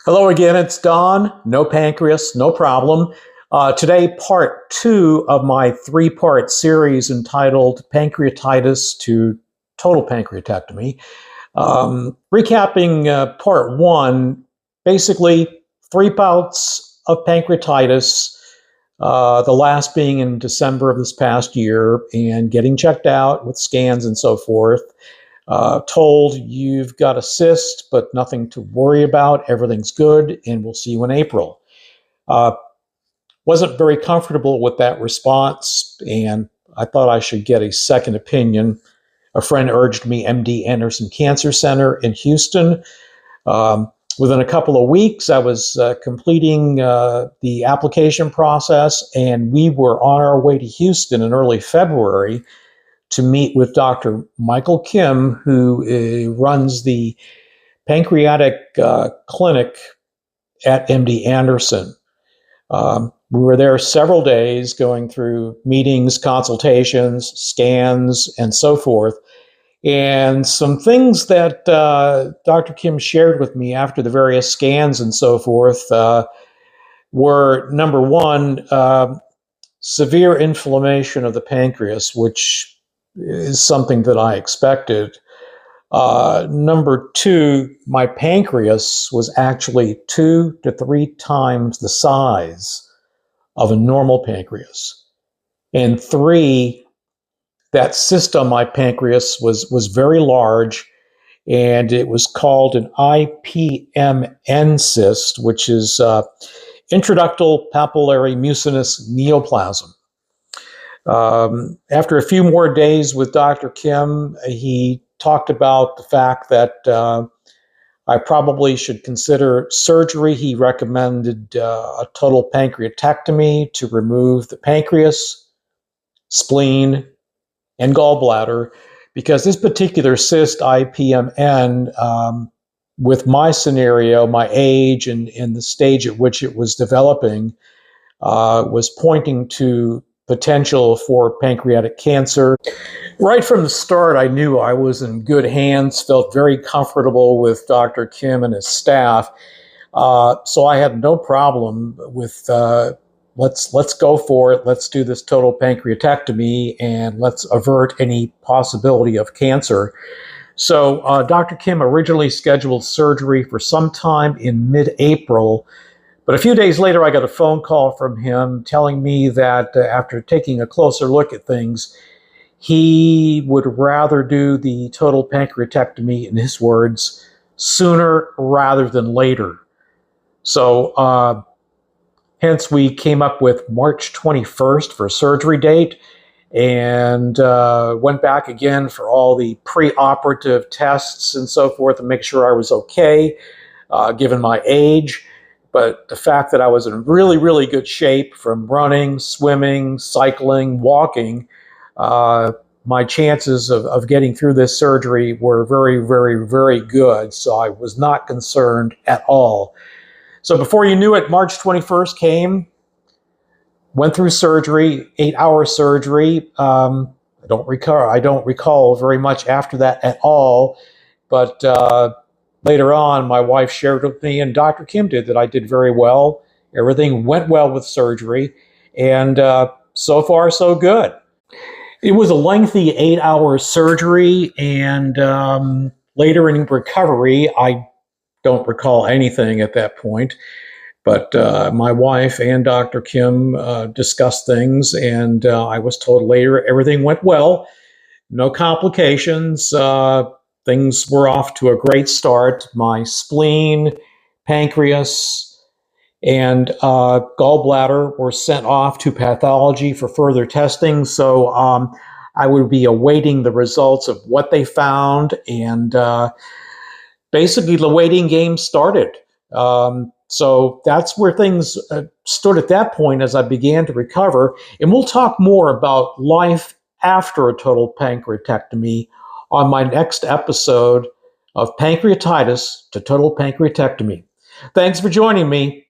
Hello again, it's Don. No pancreas, no problem. Today, part 2 of my 3-part series entitled Pancreatitis to Total Pancreatectomy. Recapping part 1, basically 3 bouts of pancreatitis, the last being in December of this past year, and getting checked out with scans and so forth. Told you've got a cyst, but nothing to worry about. Everything's good, and we'll see you in April. Wasn't very comfortable with that response, and I thought I should get a second opinion. A friend urged me MD Anderson Cancer Center in Houston. Within a couple of weeks, I was completing the application process, and we were on our way to Houston in early February to meet with Dr. Michael Kim, who runs the pancreatic clinic at MD Anderson. We were there several days going through meetings, consultations, scans, and so forth. And some things that Dr. Kim shared with me after the various scans and so forth were, number one, severe inflammation of the pancreas, which is something that I expected. Number 2, my pancreas was actually 2 to 3 times the size of a normal pancreas. And 3, that cyst on my pancreas was very large, and it was called an IPMN cyst, which is intraductal papillary mucinous neoplasm. After a few more days with Dr. Kim, he talked about the fact that I probably should consider surgery. He recommended a total pancreatectomy to remove the pancreas, spleen, and gallbladder, because this particular cyst, IPMN, with my scenario, my age, and the stage at which it was developing, was pointing to potential for pancreatic cancer. Right from the start, I knew I was in good hands, felt very comfortable with Dr. Kim and his staff. So I had no problem with let's go for it. Let's do this total pancreatectomy and let's avert any possibility of cancer. So Dr. Kim originally scheduled surgery for sometime in mid-April. But a few days later, I got a phone call from him telling me that after taking a closer look at things, he would rather do the total pancreatectomy, in his words, sooner rather than later. So hence we came up with March 21st for a surgery date, and went back again for all the pre-operative tests and so forth to make sure I was okay, given my age. But the fact that I was in really, really good shape from running, swimming, cycling, walking, my chances of getting through this surgery were very, very, very good. So I was not concerned at all. So before you knew it, March 21st came, went through surgery, 8-hour surgery. I don't recall very much after that at all. But later on, my wife shared with me, and Dr. Kim did, that I did very well. Everything went well with surgery, and so far, so good. It was a lengthy 8-hour surgery, and later in recovery, I don't recall anything at that point, but my wife and Dr. Kim discussed things, and I was told later everything went well, no complications. Things were off to a great start. My spleen, pancreas, and gallbladder were sent off to pathology for further testing. So I would be awaiting the results of what they found, and basically the waiting game started. So that's where things stood at that point as I began to recover. And we'll talk more about life after a total pancreatectomy on my next episode of Pancreatitis to Total Pancreatectomy. Thanks for joining me.